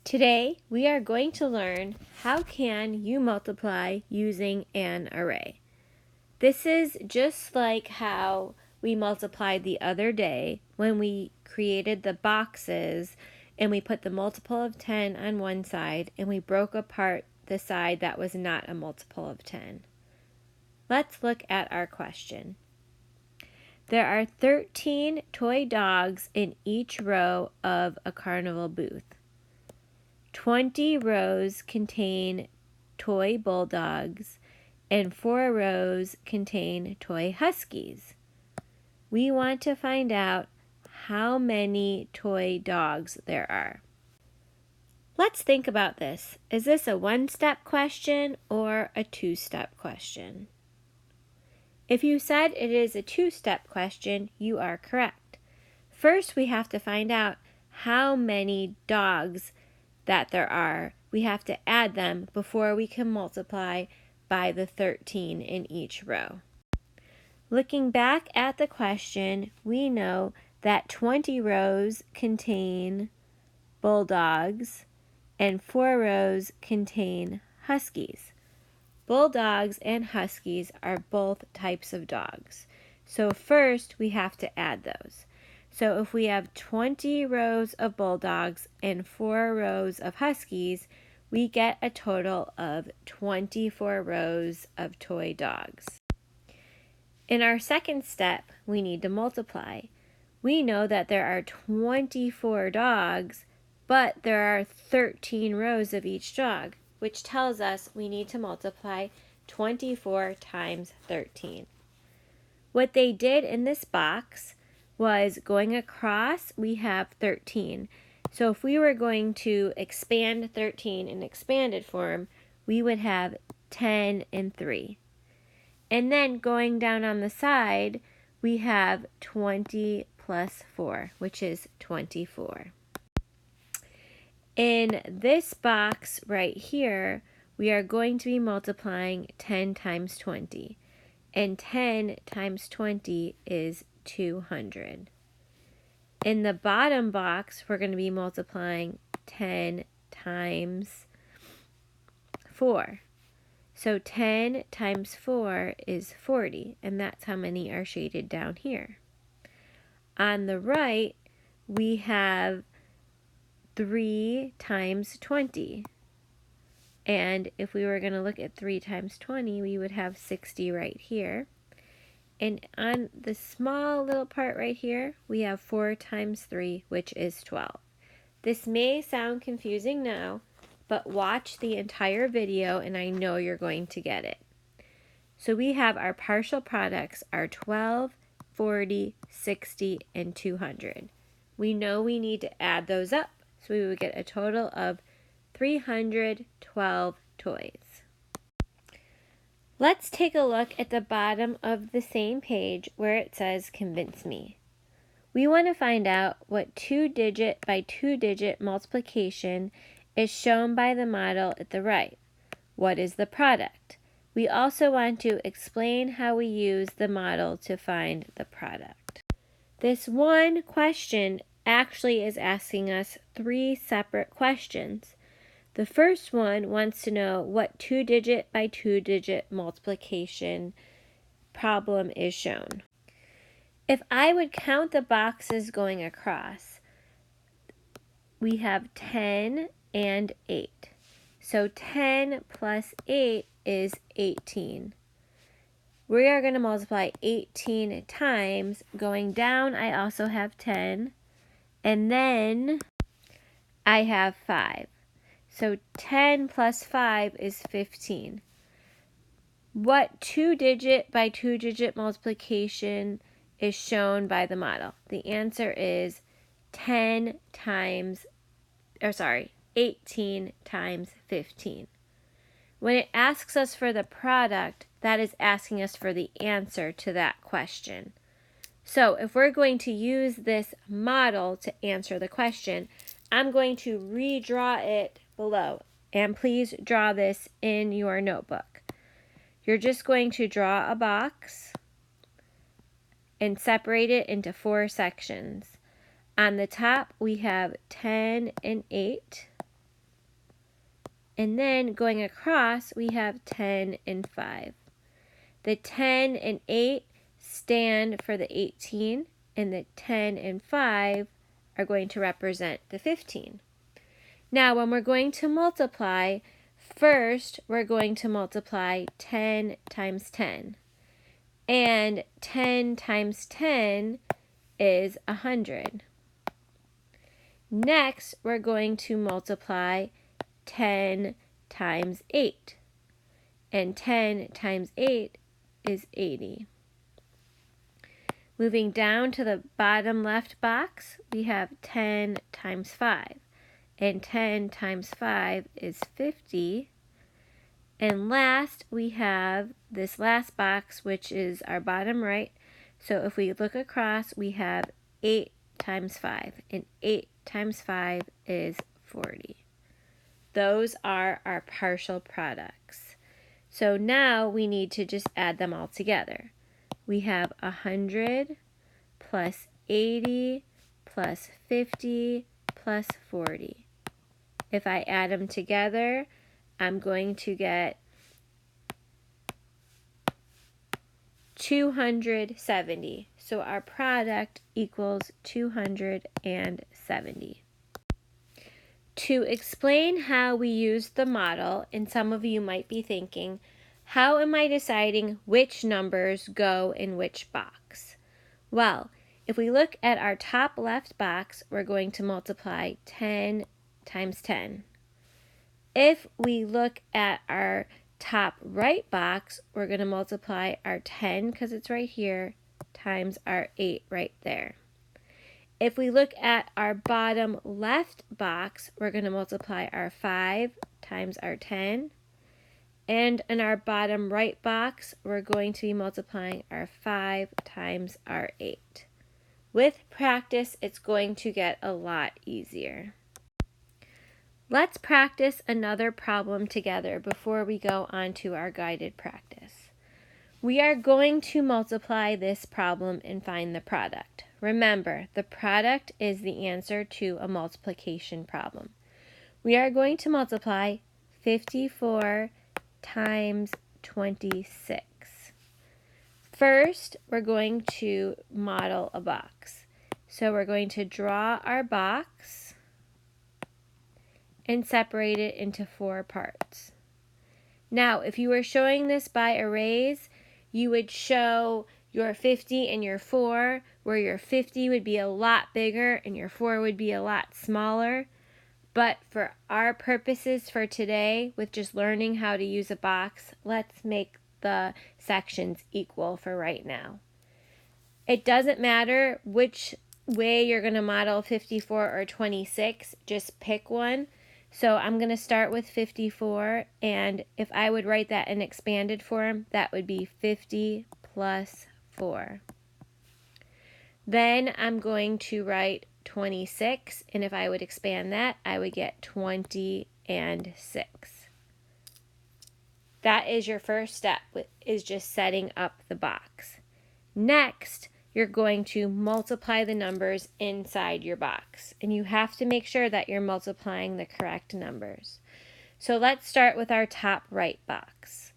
Today, we are going to learn how can you multiply using an array. This is just like how we multiplied the other day when we created the boxes and we put the multiple of 10 on one side and we broke apart the side that was not a multiple of 10. Let's look at our question. There are 13 toy dogs in each row of a carnival booth. 20 rows contain toy bulldogs and 4 rows contain toy huskies. We want to find out how many toy dogs there are. Let's think about this. Is this a one-step question or a two-step question? If you said it is a two-step question, you are correct. First, we have to find out how many dogs that there are. We have to add them before we can multiply by the 13 in each row. Looking back at the question, we know that 20 rows contain bulldogs and 4 rows contain huskies. Bulldogs and huskies are both types of dogs. So first we have to add those. So if we have 20 rows of bulldogs and 4 rows of huskies, we get a total of 24 rows of toy dogs. In our second step, we need to multiply. We know that there are 24 dogs, but there are 13 rows of each dog, which tells us we need to multiply 24 times 13. What they did in this box was going across, we have 13. So if we were going to expand 13 in expanded form, we would have 10 and 3. And then going down on the side, we have 20 plus 4, which is 24. In this box right here, we are going to be multiplying 10 times 20. And 10 times 20 is 200. In the bottom box, we're going to be multiplying 10 times 4. So 10 times 4 is 40, and that's how many are shaded down here. On the right, we have 3 times 20. And if we were going to look at 3 times 20, we would have 60 right here. And on the small little part right here, we have 4 times 3, which is 12. This may sound confusing now, but watch the entire video and I know you're going to get it. So we have our partial products are 12, 40, 60, and 200. We know we need to add those up, so we would get a total of 312 toys. Let's take a look at the bottom of the same page where it says convince me. We want to find out what 2-digit by 2-digit multiplication is shown by the model at the right. What is the product? We also want to explain how we use the model to find the product. This one question actually is asking us 3 separate questions. The first one wants to know what 2-digit by 2-digit multiplication problem is shown. If I would count the boxes going across, we have 10 and 8. So 10 plus 8 is 18. We are going to multiply 18 times. Going down, I also have 10. And then I have 5. So 10 plus 5 is 15. What 2-digit by 2-digit multiplication is shown by the model? The answer is 18 times 15. When it asks us for the product, that is asking us for the answer to that question. So if we're going to use this model to answer the question, I'm going to redraw it below. And please draw this in your notebook. You're just going to draw a box and separate it into 4 sections. On the top, we have 10 and 8. And then going across, we have 10 and 5. The 10 and 8 stand for the 18, and the 10 and 5 are going to represent the 15. Now, when we're going to multiply, first we're going to multiply 10 times 10. And 10 times 10 is 100. Next, we're going to multiply 10 times 8. And 10 times 8 is 80. Moving down to the bottom left box, we have 10 times 5. And 10 times 5 is 50. And last, we have this last box, which is our bottom right. So if we look across, we have 8 times 5. And 8 times 5 is 40. Those are our partial products. So now we need to just add them all together. We have 100 plus 80 plus 50 plus 40. If I add them together, I'm going to get 270. So our product equals 270. To explain how we use the model, and some of you might be thinking, how am I deciding which numbers go in which box? Well, if we look at our top left box, we're going to multiply 10 times 10. If we look at our top right box, we're going to multiply our 10, because it's right here, times our 8 right there. If we look at our bottom left box, we're going to multiply our 5 times our 10. And in our bottom right box, we're going to be multiplying our 5 times our 8. With practice, it's going to get a lot easier. Let's practice another problem together before we go on to our guided practice. We are going to multiply this problem and find the product. Remember, the product is the answer to a multiplication problem. We are going to multiply 54 times 26. First, we're going to model a box. So we're going to draw our box and separate it into 4 parts. Now, if you were showing this by arrays, you would show your 50 and your 4, where your 50 would be a lot bigger and your 4 would be a lot smaller. But for our purposes for today, with just learning how to use a box, let's make the sections equal for right now. It doesn't matter which way you're going to model 54 or 26, just pick one. So I'm going to start with 54, and if I would write that in expanded form, that would be 50 plus 4. Then I'm going to write 26, and if I would expand that, I would get 20 and 6. That is your first step, is just setting up the box. Next, you're going to multiply the numbers inside your box, and you have to make sure that you're multiplying the correct numbers. So let's start with our top right box.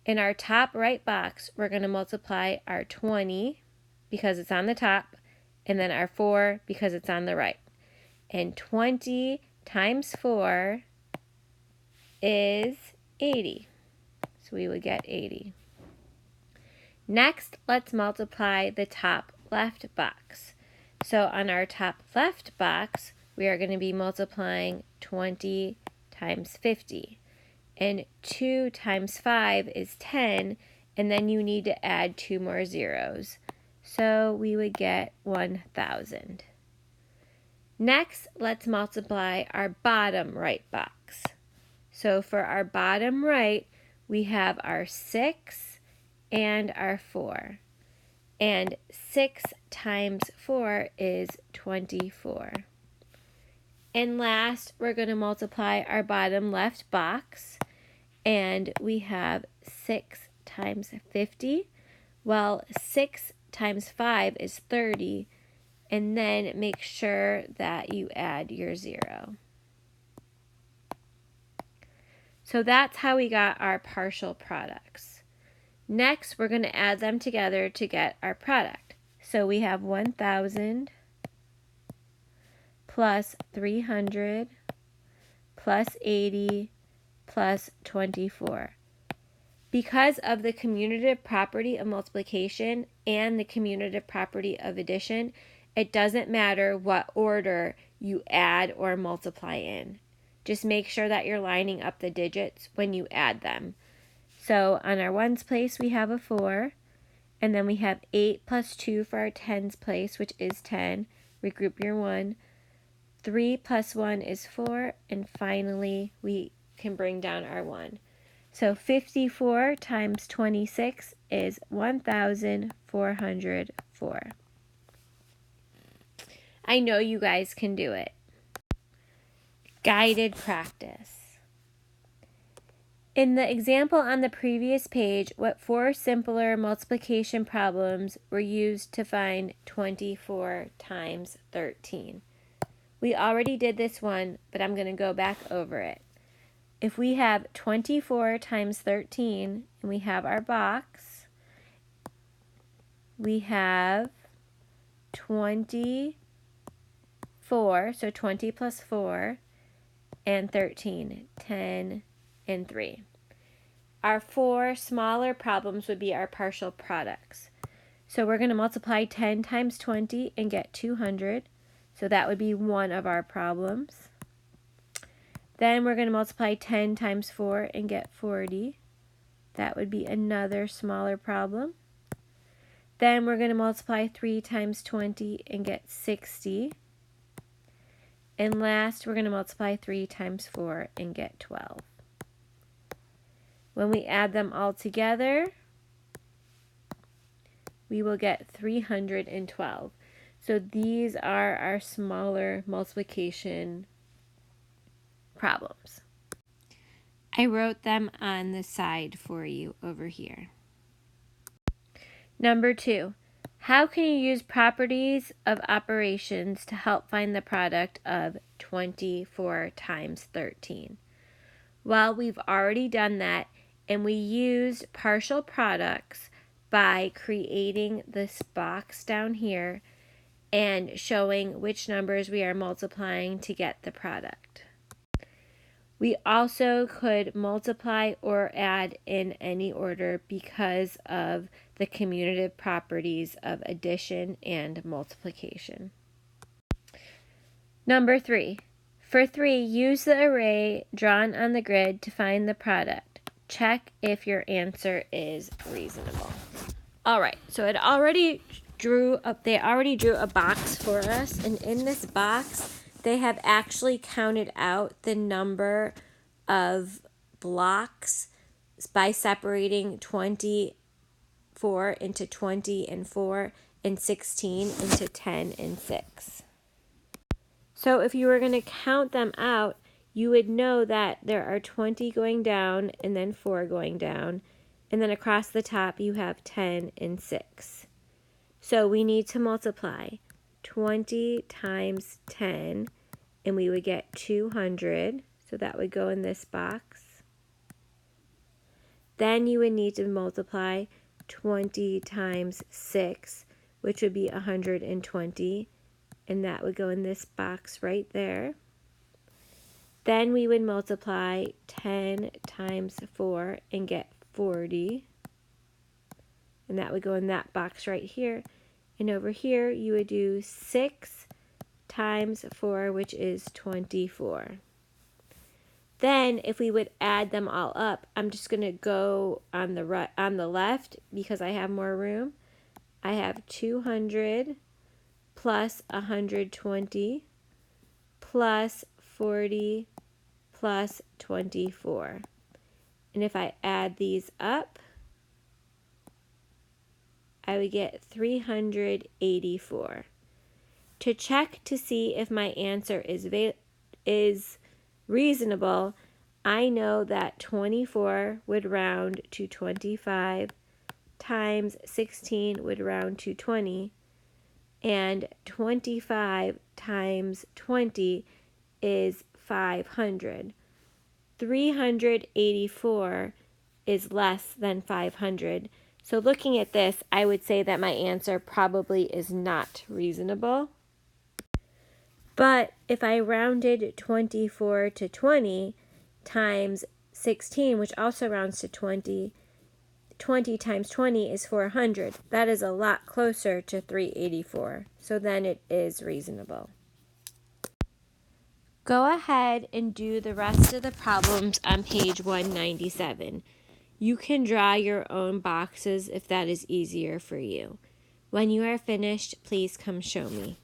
In our top right box, we're going to multiply our 20 because it's on the top, and then our 4 because it's on the right. And 20 times 4 is 80. So we would get 80. Next, let's multiply the top left box. So on our top left box, we are going to be multiplying 20 times 50. And 2 times 5 is 10, and then you need to add 2 more zeros. So we would get 1,000. Next, let's multiply our bottom right box. So for our bottom right, we have our 6 and our 4. And 6 times 4 is 24. And last, we're going to multiply our bottom left box. And we have 6 times 50. Well, 6 times 5 is 30. And then make sure that you add your 0. So that's how we got our partial products. Next, we're going to add them together to get our product. So we have 1,000 plus 300 plus 80 plus 24. Because of the commutative property of multiplication and the commutative property of addition, it doesn't matter what order you add or multiply in. Just make sure that you're lining up the digits when you add them. So on our ones place, we have a 4. And then we have 8 plus 2 for our tens place, which is 10. Regroup your 1. 3 plus 1 is 4. And finally, we can bring down our 1. So 54 times 26 is 1,404. I know you guys can do it. Guided practice. In the example on the previous page, what 4 simpler multiplication problems were used to find 24 times 13? We already did this one, but I'm going to go back over it. If we have 24 times 13, and we have our box, we have 24, so 20 plus 4, and 13, 10, and 3. Our 4 smaller problems would be our partial products. So we're going to multiply 10 times 20 and get 200. So that would be one of our problems. Then we're going to multiply 10 times 4 and get 40. That would be another smaller problem. Then we're going to multiply 3 times 20 and get 60. And last, we're going to multiply 3 times 4 and get 12. When we add them all together, we will get 312. So these are our smaller multiplication problems. I wrote them on the side for you over here. Number 2, how can you use properties of operations to help find the product of 24 times 13? Well, we've already done that, and we used partial products by creating this box down here and showing which numbers we are multiplying to get the product. We also could multiply or add in any order because of the commutative properties of addition and multiplication. Number 3. For 3, use the array drawn on the grid to find the product. Check if your answer is reasonable. All right, so they already drew a box for us, and in this box, they have actually counted out the number of blocks by separating 24 into 20 and 4 and 16 into 10 and 6. So if you were going to count them out, you would know that there are 20 going down and then 4 going down, and then across the top you have 10 and 6. So we need to multiply 20 times 10, and we would get 200. So that would go in this box. Then you would need to multiply 20 times 6, which would be 120, and that would go in this box right there. Then we would multiply 10 times 4 and get 40, and that would go in that box right here. And over here you would do 6 times 4, which is 24. Then if we would add them all up, I'm just going to go on the left because I have more room. I have 200 plus 120 plus 40 plus 24. And if I add these up, I would get 384. To check to see if my answer is reasonable, I know that 24 would round to 25 times 16 would round to 20, and 25 times 20 is 500. 384 is less than 500. So looking at this, I would say that my answer probably is not reasonable. But if I rounded 24 to 20 times 16, which also rounds to 20, 20 times 20 is 400. That is a lot closer to 384. So then it is reasonable. Go ahead and do the rest of the problems on page 197. You can draw your own boxes if that is easier for you. When you are finished, please come show me.